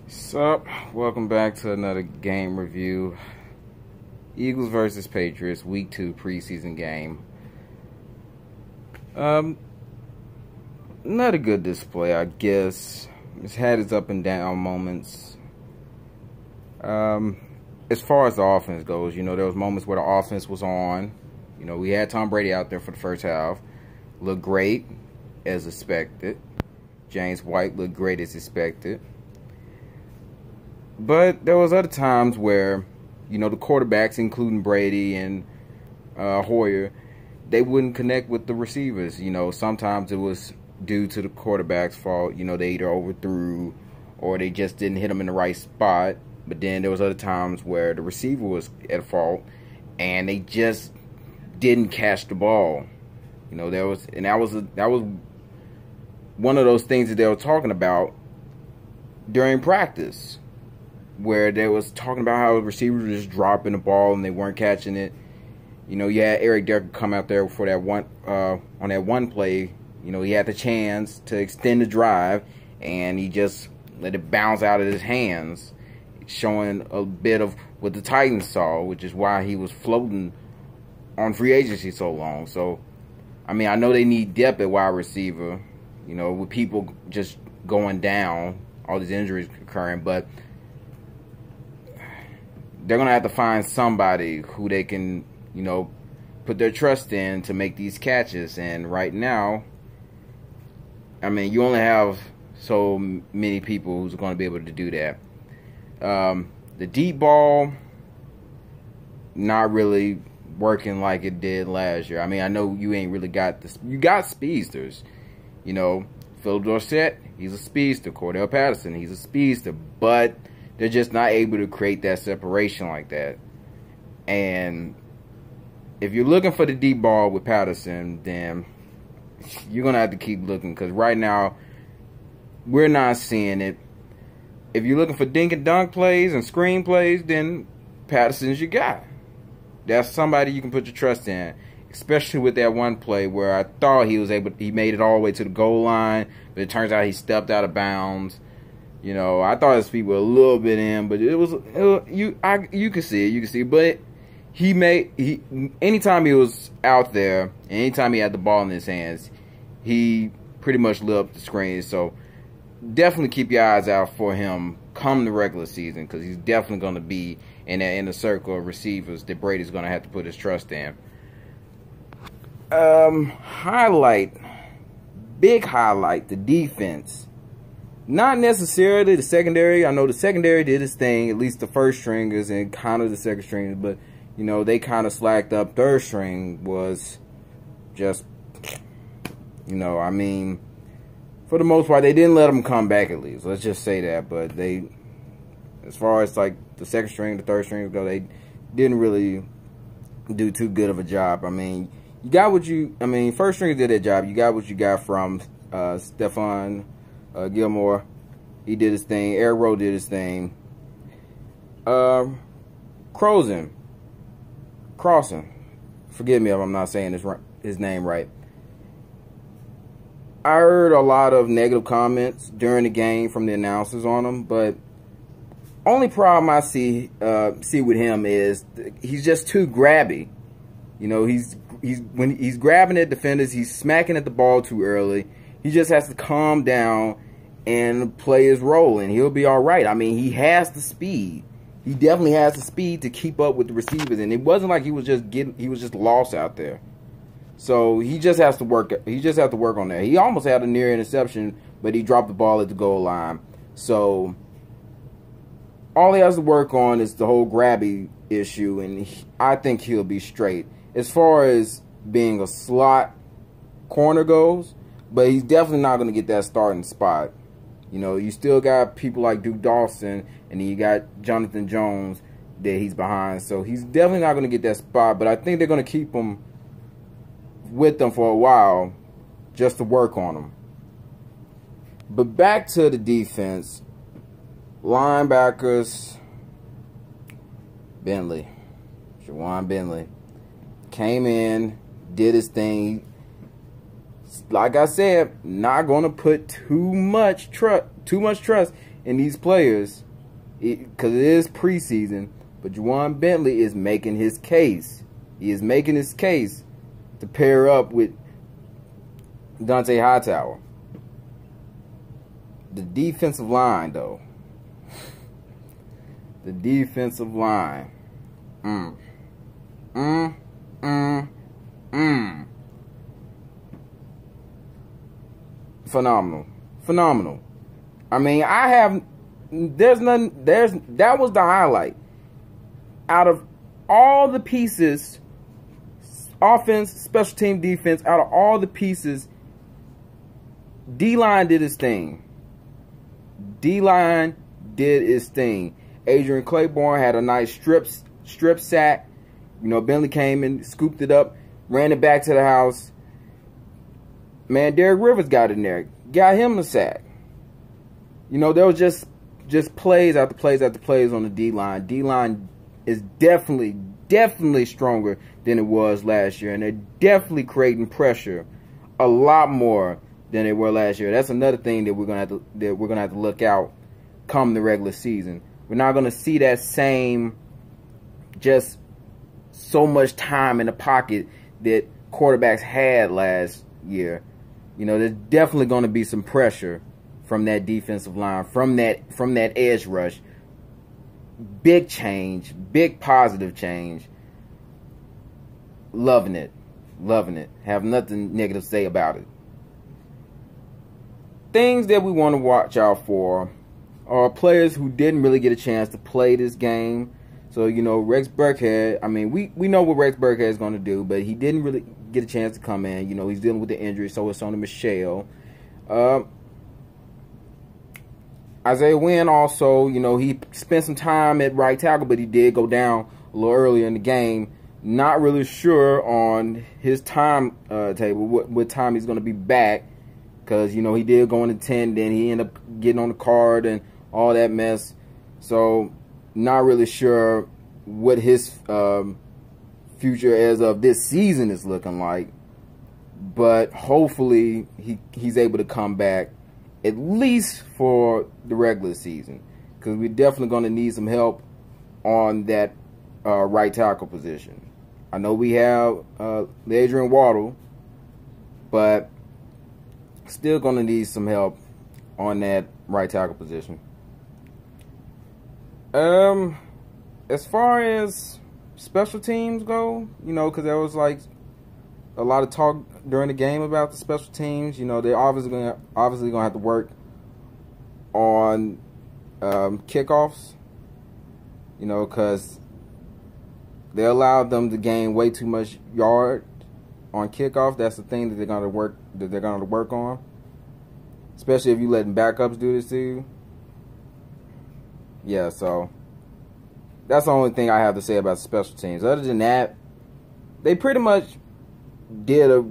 Sup, welcome back to another game review. Eagles versus Patriots, week 2 preseason game. Not a good display, I guess. It's had its up and down moments. As far as the offense goes, there was moments where the offense was on. We had Tom Brady out there for the first half. Looked great, as expected. James White looked great as expected. But there was other times where, the quarterbacks, including Brady and Hoyer, they wouldn't connect with the receivers. Sometimes it was due to the quarterback's fault. They either overthrew or they just didn't hit them in the right spot. But then there was other times where the receiver was at fault and they just didn't catch the ball. That was one of those things that they were talking about during practice, where they was talking about how receivers were just dropping the ball and they weren't catching it. You had Eric Decker come out there for that one on that one play. He had the chance to extend the drive and he just let it bounce out of his hands, showing a bit of what the Titans saw, which is why he was floating on free agency so long. So, I know they need depth at wide receiver, with people just going down, all these injuries occurring, but they're going to have to find somebody who they can, put their trust in to make these catches. And right now, you only have so many people who's going to be able to do that. The deep ball, not really working like it did last year. I know you ain't really got this. You got speedsters. Philip Dorsett, he's a speedster. Cordell Patterson, he's a speedster. But they're just not able to create that separation like that. And if you're looking for the deep ball with Patterson, then you're going to have to keep looking, because right now we're not seeing it. If you're looking for dink and dunk plays and screen plays, then Patterson's your guy. That's somebody you can put your trust in, especially with that one play where I thought he made it all the way to the goal line, but it turns out he stepped out of bounds. I thought his feet were a little bit in, but you could see it. But anytime he was out there, and anytime he had the ball in his hands, he pretty much lit up the screen. So definitely keep your eyes out for him come the regular season, because he's definitely going to be in that inner circle of receivers that Brady's going to have to put his trust in. Big highlight, the defense. Not necessarily the secondary. I know the secondary did its thing, at least the first stringers and kind of the second stringers, but, they kind of slacked up. Third string was just, for the most part, they didn't let them come back at least. Let's just say that. But as far as like the second string, the third string go, they didn't really do too good of a job. You got what first string did their job. You got what you got from Stephon Gilmore. He did his thing. Eric Rowe did his thing. Crossen. Forgive me if I'm not saying his name right. I heard a lot of negative comments during the game from the announcers on him, but only problem I see with him is he's just too grabby. When he's grabbing at defenders, he's smacking at the ball too early. He just has to calm down and play his role, and he'll be all right. he has the speed. He definitely has the speed to keep up with the receivers, and it wasn't like he was just lost out there. So he just has to work. He just has to work on that. He almost had a near interception, but he dropped the ball at the goal line. So all he has to work on is the whole grabby issue, and I think he'll be straight as far as being a slot corner goes. But he's definitely not going to get that starting spot. You still got people like Duke Dawson, and then you got Jonathan Jones that he's behind. So he's definitely not going to get that spot. But I think they're going to keep him with them for a while just to work on him. But back to the defense. Linebackers. Shawan Bentley came in, did his thing. Like I said, not going to put too much trust in these players, because it is preseason, but Juwan Bentley is making his case. He is making his case to pair up with Dante Hightower. The defensive line, though. The defensive line. Phenomenal. Phenomenal. I mean, that was the highlight. Out of all the pieces, offense, special team, defense, out of all the pieces, D-line did his thing. D-line did his thing. Adrian Claiborne had a nice strip sack. You know, Bentley came and scooped it up, ran it back to the house. Man, Derek Rivers got in there, got him a sack. You know, there was just plays after plays after plays on the D-line. D-line is definitely stronger than it was last year, and they're definitely creating pressure a lot more than they were last year. That's another thing that we're gonna have to look out come the regular season. We're not gonna see that same just so much time in the pocket that quarterbacks had last year. You know, there's definitely going to be some pressure from that defensive line, from that edge rush. Big change, big positive change. Loving it. Loving it. Have nothing negative to say about it. Things that we want to watch out for are players who didn't really get a chance to play this game. So, you know, Rex Burkhead, I mean, we know what Rex Burkhead is going to do, but he didn't really get a chance to come in. You know, he's dealing with the injury, so is Sony Michel. Isaiah Wynn also, you know, he spent some time at right tackle, but he did go down a little earlier in the game. Not really sure on his time table, what time he's going to be back, because, you know, he did go into 10, then he ended up getting on the card and all that mess. So, not really sure what his future as of this season is looking like, but hopefully he's able to come back at least for the regular season, because we're definitely going to need some help on that right tackle position. I know we have Adrian Waddle, but still going to need some help on that right tackle position. As far as special teams go, you know, because there was like a lot of talk during the game about the special teams. You know, they're obviously gonna have to work on kickoffs. You know, because they allowed them to gain way too much yard on kickoff. That's the thing that they're gonna work on. Especially if you letting backups do this to you. Yeah, so that's the only thing I have to say about special teams. Other than that, they pretty much did a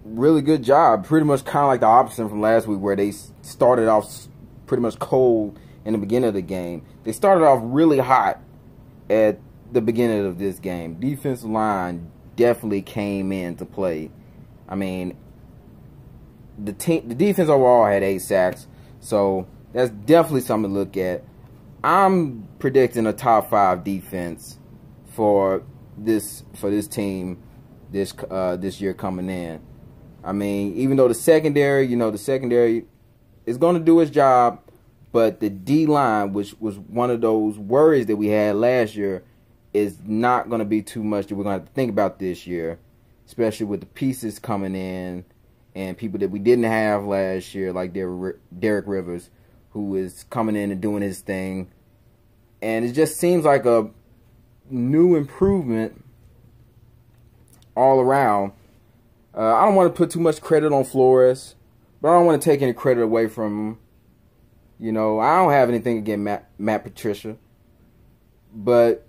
really good job. Pretty much kind of like the opposite from last week, where they started off pretty much cold in the beginning of the game. They started off really hot at the beginning of this game. Defensive line definitely came into play. I mean, the defense overall had 8 sacks, so that's definitely something to look at. I'm predicting a top 5 defense for this team this year coming in. I mean, even though the secondary, you know, the secondary is going to do its job, but the D-line, which was one of those worries that we had last year, is not going to be too much that we're going to have to think about this year, especially with the pieces coming in and people that we didn't have last year, like Derek Rivers, who is coming in and doing his thing. And it just seems like a new improvement all around. I don't want to put too much credit on Flores, but I don't want to take any credit away from him. You know, I don't have anything against Matt Patricia. But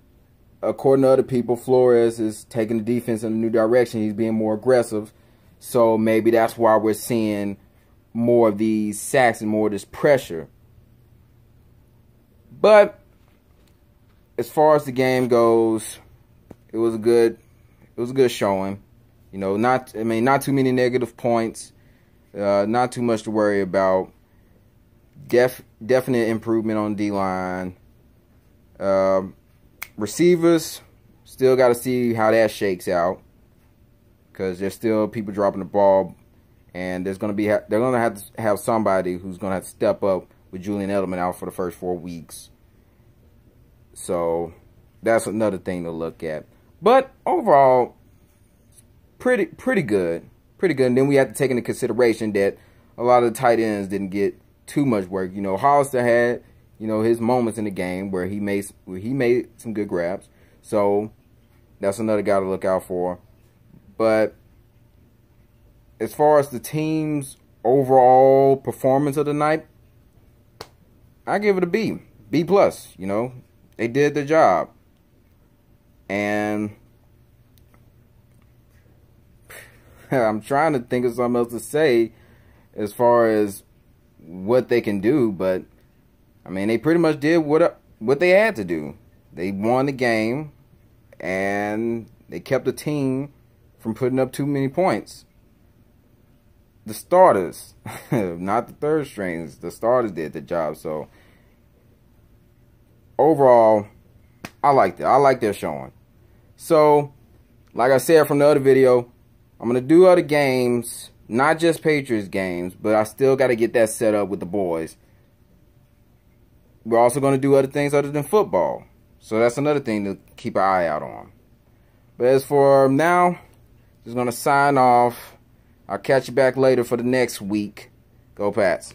according to other people, Flores is taking the defense in a new direction. He's being more aggressive. So maybe that's why we're seeing more of these sacks and more of this pressure. But as far as the game goes, it was a good showing. You know, not too many negative points, not too much to worry about. Definite improvement on D-line. Receivers, still got to see how that shakes out, because there's still people dropping the ball, and they're going to have to have somebody who's going to have to step up with Julian Edelman out for the first 4 weeks. So that's another thing to look at. But overall, pretty good. And then we have to take into consideration that a lot of the tight ends didn't get too much work. You know, Hollister had, you know, his moments in the game where he made some good grabs. So that's another guy to look out for. But as far as the team's overall performance of the night, I give it a B. B+. You know, they did their job. And I'm trying to think of something else to say as far as what they can do, but I mean, they pretty much did what they had to do. They won the game, and they kept the team from putting up too many points. The starters, not the third strings, the starters did the job. So overall, I liked it. I like their showing. So, like I said from the other video, I'm going to do other games, not just Patriots games, but I still got to get that set up with the boys. We're also going to do other things other than football. So that's another thing to keep an eye out on. But as for now, just going to sign off. I'll catch you back later for the next week. Go Pats.